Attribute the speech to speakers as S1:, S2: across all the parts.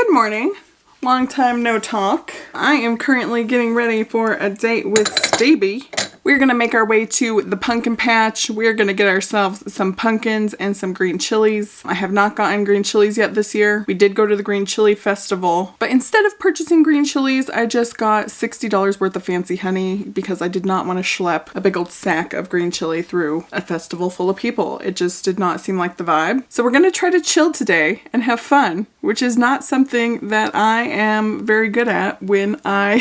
S1: Good morning. Long time no talk. I am currently getting ready for a date with Staby. We're gonna make our way to the pumpkin patch. We're gonna get ourselves some pumpkins and some green chilies. I have not gotten green chilies yet this year. We did go to the green chili festival, but instead of purchasing green chilies, I just got $60 worth of fancy honey because I did not want to schlep a big old sack of green chili through a festival full of people. It just did not seem like the vibe. So we're gonna try to chill today and have fun, which is not something that I am very good at when I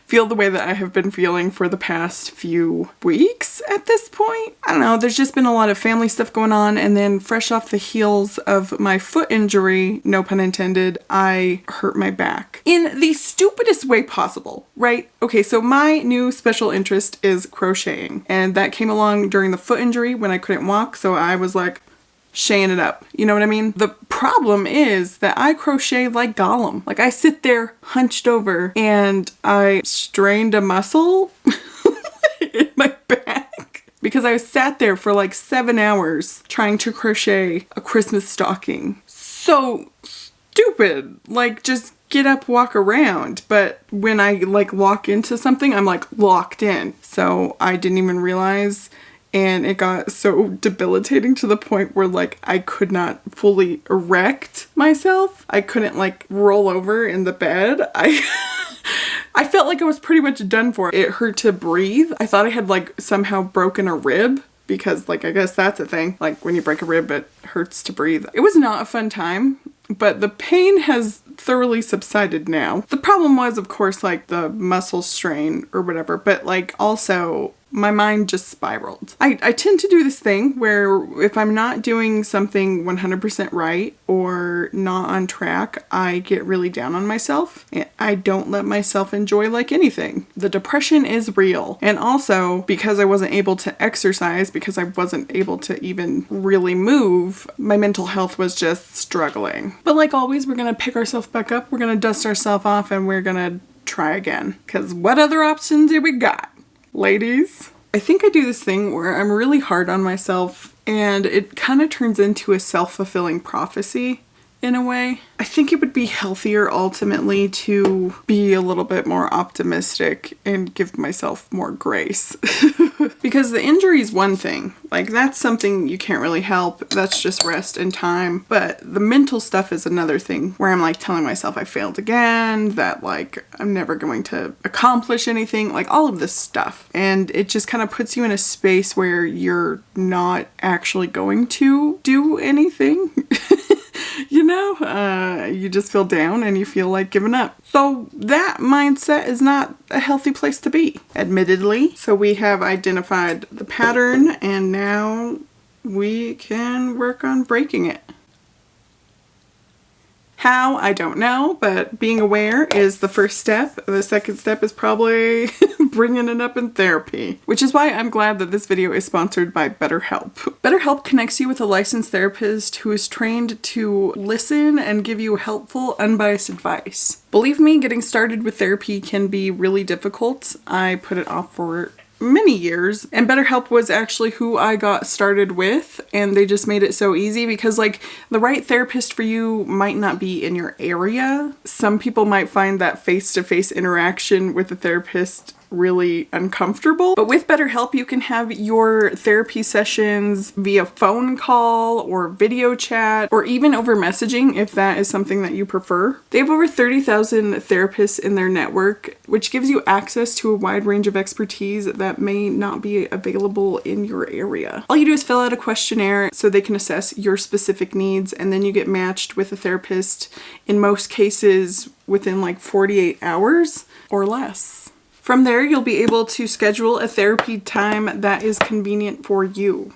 S1: feel the way that I have been feeling for the past few weeks at this point. I don't know, there's just been a lot of family stuff going on, and then fresh off the heels of my foot injury, no pun intended, I hurt my back in the stupidest way possible, right? Okay, so my new special interest is crocheting, and that came along during the foot injury when I couldn't walk, so I was like, shaying it up. You know what I mean? The problem is that I crochet like Gollum. Like I sit there hunched over and I strained a muscle in my back because I sat there for like 7 hours trying to crochet a Christmas stocking. So stupid. Like just get up, walk around. But when I like walk into something, I'm like locked in. So I didn't even realize. And it got so debilitating to the point where like I could not fully erect myself. I couldn't like roll over in the bed. I felt like I was pretty much done for. It hurt to breathe. I thought I had like somehow broken a rib because like I guess that's a thing. Like when you break a rib, it hurts to breathe. It was not a fun time, but the pain has thoroughly subsided now. The problem was, of course, like the muscle strain or whatever, but like also my mind just spiraled. I tend to do this thing where if I'm not doing something 100% right or not on track, I get really down on myself. And I don't let myself enjoy like anything. The depression is real. And also because I wasn't able to exercise, because I wasn't able to even really move, my mental health was just struggling. But like always, we're gonna pick ourselves back up, we're gonna dust ourselves off, and we're gonna try again. Because what other options do we got? Ladies, I think I do this thing where I'm really hard on myself and it kind of turns into a self-fulfilling prophecy in a way. I think it would be healthier ultimately to be a little bit more optimistic and give myself more grace. Because the injury is one thing. Like that's something you can't really help. That's just rest and time. But the mental stuff is another thing where I'm like telling myself I failed again, that like I'm never going to accomplish anything, like all of this stuff. And it just kind of puts you in a space where you're not actually going to do anything. You know, you just feel down and you feel like giving up. So that mindset is not a healthy place to be, admittedly. So we have identified the pattern and now we can work on breaking it. How? I don't know, but being aware is the first step. The second step is probably bringing it up in therapy, which is why I'm glad that this video is sponsored by BetterHelp. BetterHelp connects you with a licensed therapist who is trained to listen and give you helpful, unbiased advice. Believe me, getting started with therapy can be really difficult. I put it off for many years, and BetterHelp was actually who I got started with, and they just made it so easy because like the right therapist for you might not be in your area. Some people might find that face-to-face interaction with a therapist really uncomfortable. But with BetterHelp, you can have your therapy sessions via phone call or video chat or even over messaging if that is something that you prefer. They have over 30,000 therapists in their network, which gives you access to a wide range of expertise that may not be available in your area. All you do is fill out a questionnaire so they can assess your specific needs, and then you get matched with a therapist in most cases within like 48 hours or less. From there, you'll be able to schedule a therapy time that is convenient for you.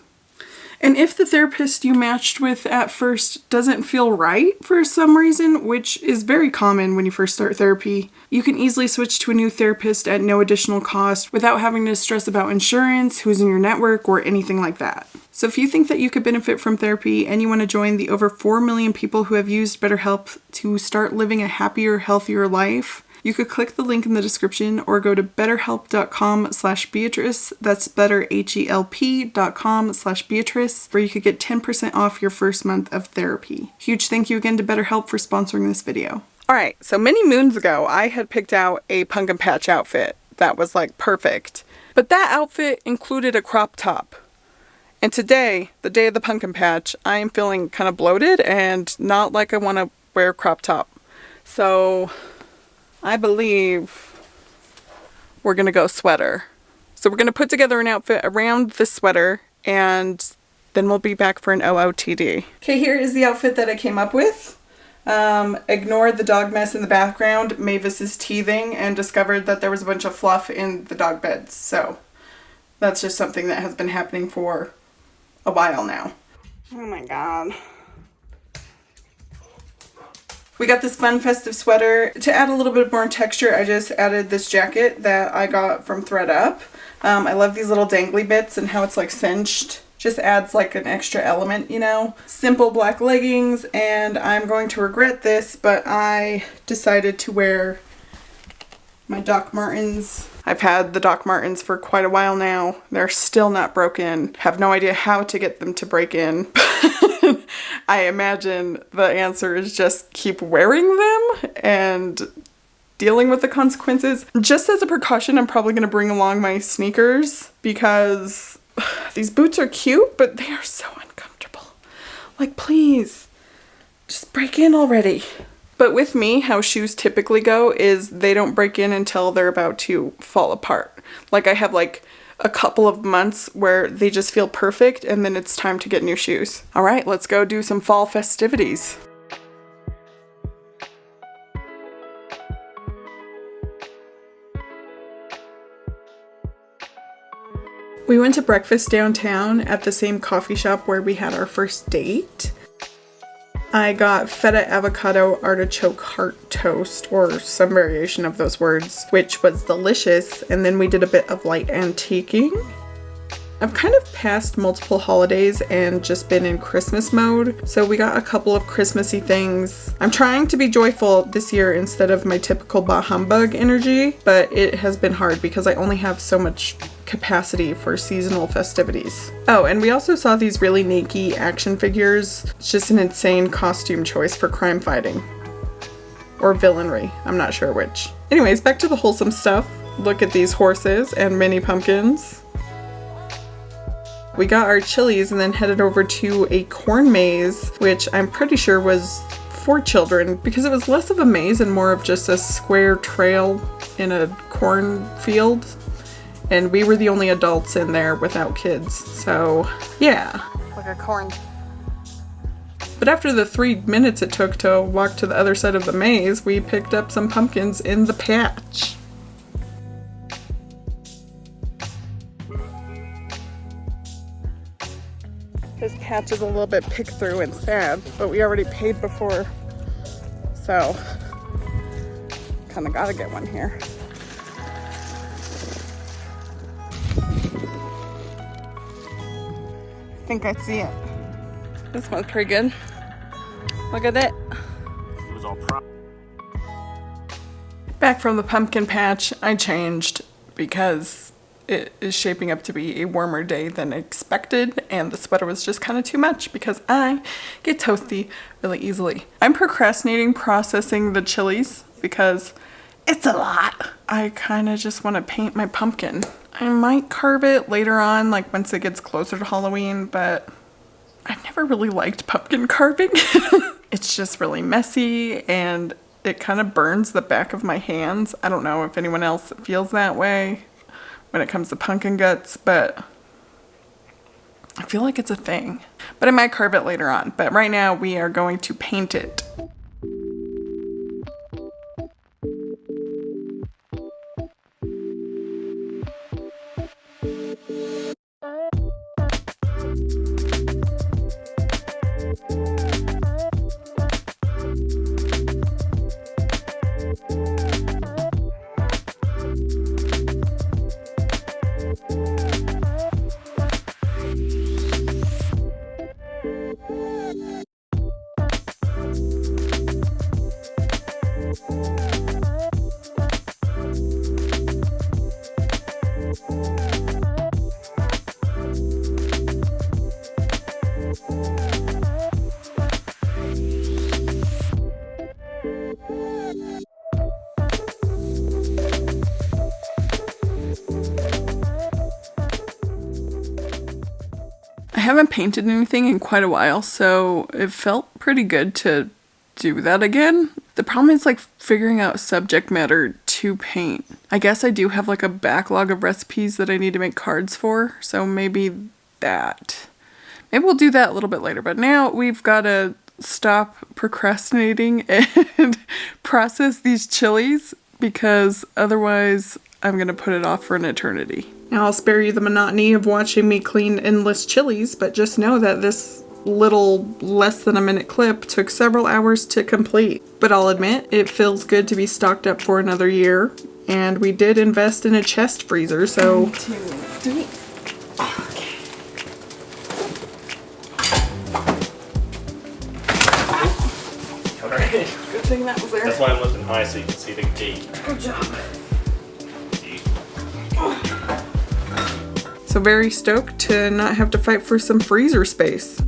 S1: And if the therapist you matched with at first doesn't feel right for some reason, which is very common when you first start therapy, you can easily switch to a new therapist at no additional cost without having to stress about insurance, who's in your network, or anything like that. So if you think that you could benefit from therapy and you want to join the over 4 million people who have used BetterHelp to start living a happier, healthier life, You could click the link in the description or go to betterhelp.com/Beatrice. That's betterhelp.com/Beatrice, where you could get 10% off your first month of therapy. Huge thank you again to BetterHelp for sponsoring this video. Alright, so many moons ago, I had picked out a pumpkin patch outfit that was like perfect. But that outfit included a crop top. And today, the day of the pumpkin patch, I am feeling kind of bloated and not like I want to wear a crop top. So I believe we're going to go sweater. So we're going to put together an outfit around the sweater and then we'll be back for an OOTD. Okay, here is the outfit that I came up with. Ignored the dog mess in the background. Mavis is teething and discovered that there was a bunch of fluff in the dog beds. So that's just something that has been happening for a while now. Oh my god. We got this fun festive sweater. To add a little bit more texture, I just added this jacket that I got from ThredUp. I love these little dangly bits and how it's like cinched. Just adds like an extra element, you know. Simple black leggings, and I'm going to regret this, but I decided to wear my Doc Martens. I've had the Doc Martens for quite a while now. They're still not broken. Have no idea how to get them to break in. I imagine the answer is just keep wearing them and dealing with the consequences. Just as a precaution, I'm probably going to bring along my sneakers because these boots are cute, but they are so uncomfortable. Like, please, just break in already. But with me, how shoes typically go is they don't break in until they're about to fall apart. Like, I have like a couple of months where they just feel perfect and then it's time to get new shoes. All right, let's go do some fall festivities. We went to breakfast downtown at the same coffee shop where we had our first date. I got feta avocado artichoke heart toast, or some variation of those words, which was delicious, and then we did a bit of light antiquing. I've kind of passed multiple holidays and just been in Christmas mode, so we got a couple of Christmassy things. I'm trying to be joyful this year instead of my typical bah humbug energy, but it has been hard because I only have so much capacity for seasonal festivities. Oh, and we also saw these really naked action figures. It's just an insane costume choice for crime fighting. Or villainry, I'm not sure which. Anyways, back to the wholesome stuff. Look at these horses and mini pumpkins. We got our chilies and then headed over to a corn maze, which I'm pretty sure was for children because it was less of a maze and more of just a square trail in a cornfield. And we were the only adults in there without kids, so yeah. Like a corn. But after the 3 minutes it took to walk to the other side of the maze, we picked up some pumpkins in the patch. This patch is a little bit picked through and sad, but we already paid before, so kind of gotta get one here. I think I see it. This one's pretty good. Look at that.
S2: It was all
S1: Back from the pumpkin patch, I changed because it is shaping up to be a warmer day than expected, and the sweater was just kind of too much because I get toasty really easily. I'm procrastinating processing the chilies because it's a lot. I kind of just want to paint my pumpkin. I might carve it later on, like once it gets closer to Halloween, but I've never really liked pumpkin carving. It's just really messy and it kind of burns the back of my hands. I don't know if anyone else feels that way when it comes to pumpkin guts, but I feel like it's a thing. But I might carve it later on. But right now we are going to paint it. haven't painted anything in quite a while, so it felt pretty good to do that again. The problem is like figuring out subject matter to paint. I guess I do have like a backlog of recipes that I need to make cards for, so maybe we'll do that a little bit later. But now we've got to stop procrastinating and process these chilies, because otherwise I'm gonna put it off for an eternity. Now I'll spare you the monotony of watching me clean endless chilies, but just know that this little less than a minute clip took several hours to complete. But I'll admit, it feels good to be stocked up for another year, and we did invest in a chest freezer, so... 1, 2, 3. Okay.
S2: Alright.
S1: Good thing that was there.
S2: That's why I'm lifting high so you can see the gate.
S1: Good job. So very stoked to not have to fight for some freezer space.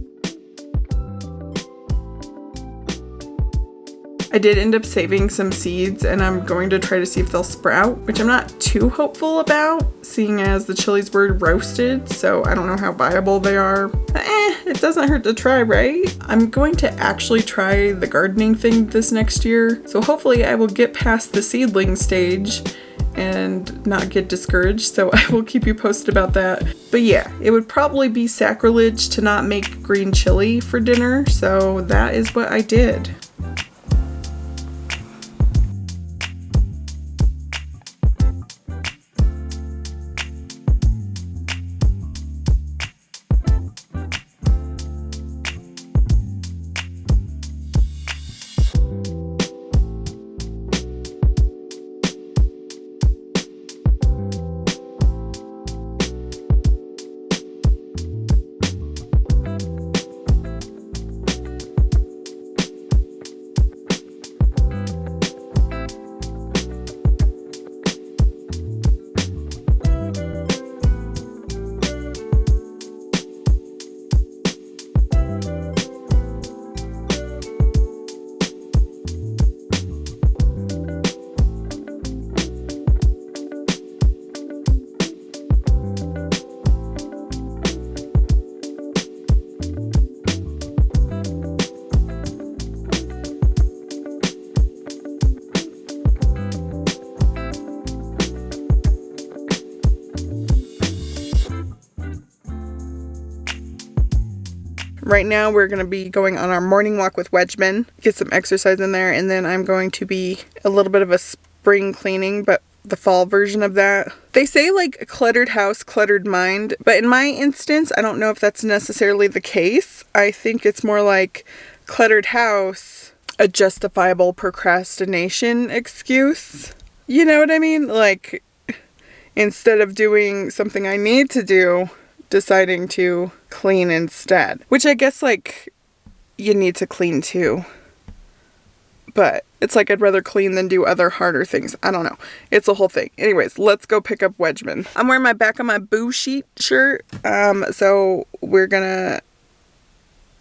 S1: I did end up saving some seeds, and I'm going to try to see if they'll sprout, which I'm not too hopeful about, seeing as the chilies were roasted, so I don't know how viable they are. But it doesn't hurt to try, right? I'm going to actually try the gardening thing this next year, so hopefully I will get past the seedling stage and not get discouraged, so I will keep you posted about that. But yeah, it would probably be sacrilege to not make green chili for dinner, so that is what I did. Right now we're going to be going on our morning walk with Wedgman, get some exercise in there, and then I'm going to be a little bit of a spring cleaning, but the fall version of that. They say like a cluttered house, cluttered mind, but in my instance, I don't know if that's necessarily the case. I think it's more like cluttered house, a justifiable procrastination excuse. You know what I mean? Like, instead of doing something I need to do, deciding to clean instead. Which I guess, like, you need to clean too. But it's like I'd rather clean than do other harder things. I don't know. It's a whole thing. Anyways, let's go pick up Wedgman. I'm wearing my back on my boo sheet shirt. So we're gonna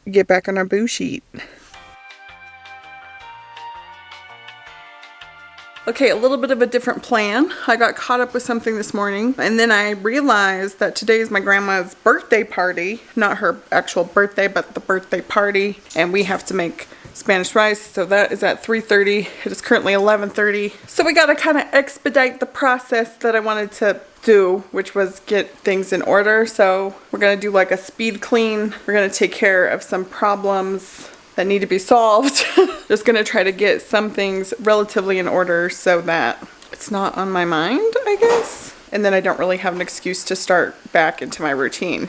S1: get back on our boo sheet. Okay, a little bit of a different plan. I got caught up with something this morning, and then I realized that today is my grandma's birthday party. Not her actual birthday, but the birthday party. And we have to make Spanish rice, so that is at 3:30. It is currently 11:30. So we gotta kind of expedite the process that I wanted to do, which was get things in order. So we're gonna do like a speed clean. We're gonna take care of some problems that need to be solved. Just gonna try to get some things relatively in order so that it's not on my mind, I guess. And then I don't really have an excuse to start back into my routine.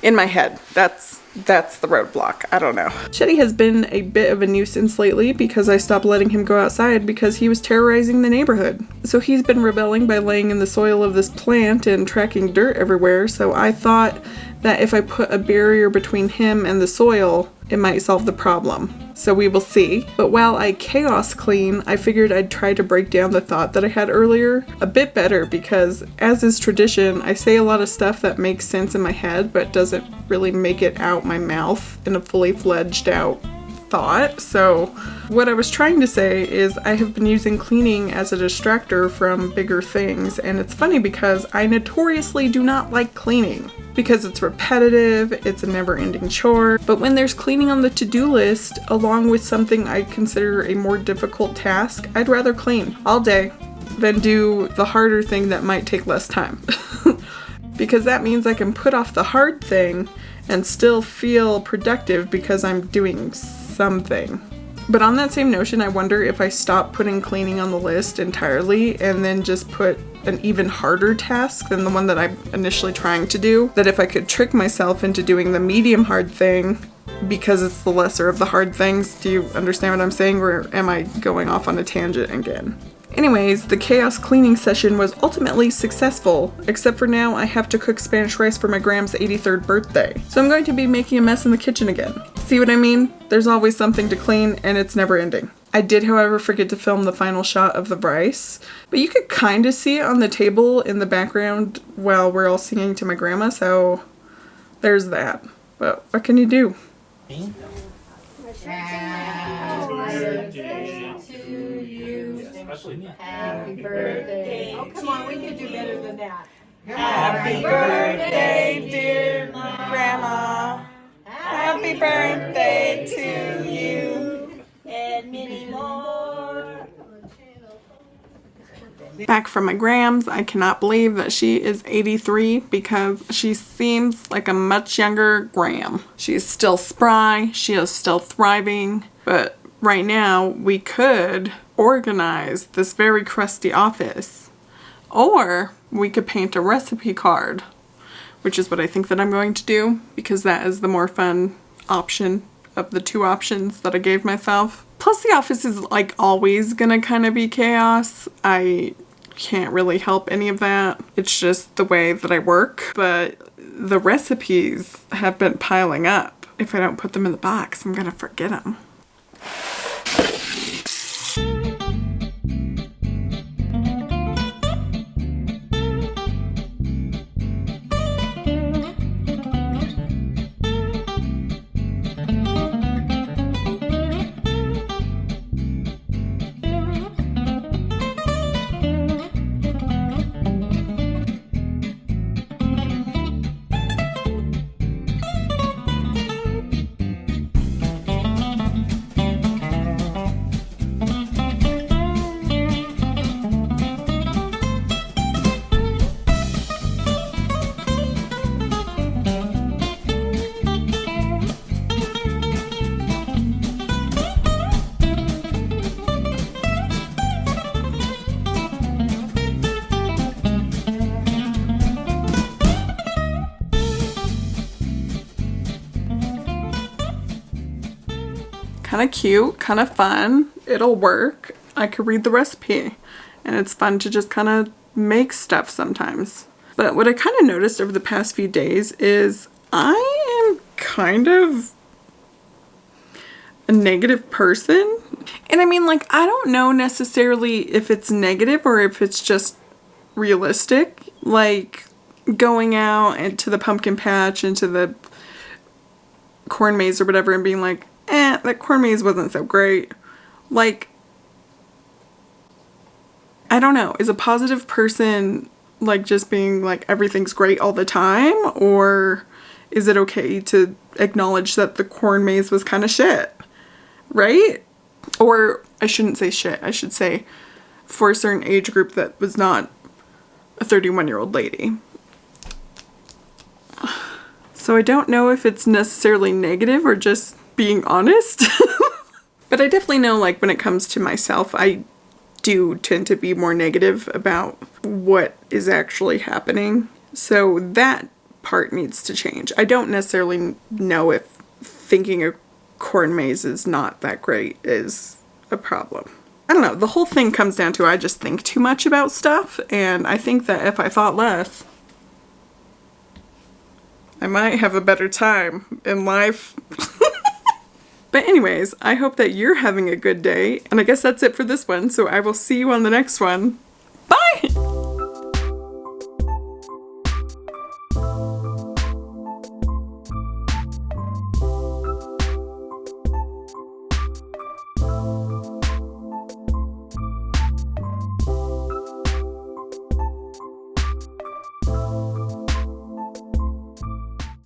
S1: In my head, that's the roadblock. I don't know. Shetty has been a bit of a nuisance lately because I stopped letting him go outside because he was terrorizing the neighborhood. So he's been rebelling by laying in the soil of this plant and tracking dirt everywhere. So I thought that if I put a barrier between him and the soil, it might solve the problem. So we will see. But while I chaos clean, I figured I'd try to break down the thought that I had earlier a bit better because, as is tradition, I say a lot of stuff that makes sense in my head but doesn't really make it out my mouth in a fully fledged out thought. So what I was trying to say is I have been using cleaning as a distractor from bigger things, and it's funny because I notoriously do not like cleaning because it's repetitive, it's a never-ending chore. But when there's cleaning on the to-do list along with something I consider a more difficult task, I'd rather clean all day than do the harder thing that might take less time. Because that means I can put off the hard thing and still feel productive because I'm doing something. But on that same notion, I wonder if I stop putting cleaning on the list entirely and then just put an even harder task than the one that I'm initially trying to do, that if I could trick myself into doing the medium hard thing because it's the lesser of the hard things. Do you understand what I'm saying, or am I going off on a tangent again? Anyways, the chaos cleaning session was ultimately successful, except for now I have to cook Spanish rice for my Gram's 83rd birthday. So I'm going to be making a mess in the kitchen again. See what I mean? There's always something to clean and it's never ending. I did, however, forget to film the final shot of the rice, but you could kind of see it on the table in the background while we're all singing to my grandma, so there's that. But what can you do?
S3: Happy birthday. Oh, come on, we can do better than that.
S1: Happy birthday, dear Grandma. Happy birthday to you.
S3: And many more.
S1: Back from my Grams, I cannot believe that she is 83 because she seems like a much younger Gram. She is still spry, she is still thriving, but right now we could organize this very crusty office, or we could paint a recipe card, which is what I think that I'm going to do because that is the more fun option of the two options that I gave myself. Plus the office is like always gonna kind of be chaos. I can't really help any of that. It's just the way that I work, but the recipes have been piling up. If I don't put them in the box, I'm gonna forget them. Kind of cute, kind of fun. It'll work. I could read the recipe, and it's fun to just kind of make stuff sometimes. But what I kind of noticed over the past few days is I am kind of a negative person. And I mean, like, I don't know necessarily if it's negative or if it's just realistic. Like, going out into the pumpkin patch, into the corn maze or whatever, and being like, that corn maze wasn't so great. Like, I don't know. Is a positive person like just being like everything's great all the time? Or is it okay to acknowledge that the corn maze was kind of shit? Right? Or I shouldn't say shit. I should say for a certain age group that was not a 31-year-old lady. So I don't know if it's necessarily negative or just being honest. But I definitely know, like, when it comes to myself, I do tend to be more negative about what is actually happening. So that part needs to change. I don't necessarily know if thinking a corn maze is not that great is a problem. I don't know. The whole thing comes down to I just think too much about stuff, and I think that if I thought less, I might have a better time in life. But anyways, I hope that you're having a good day, and I guess that's it for this one, so I will see you on the next one.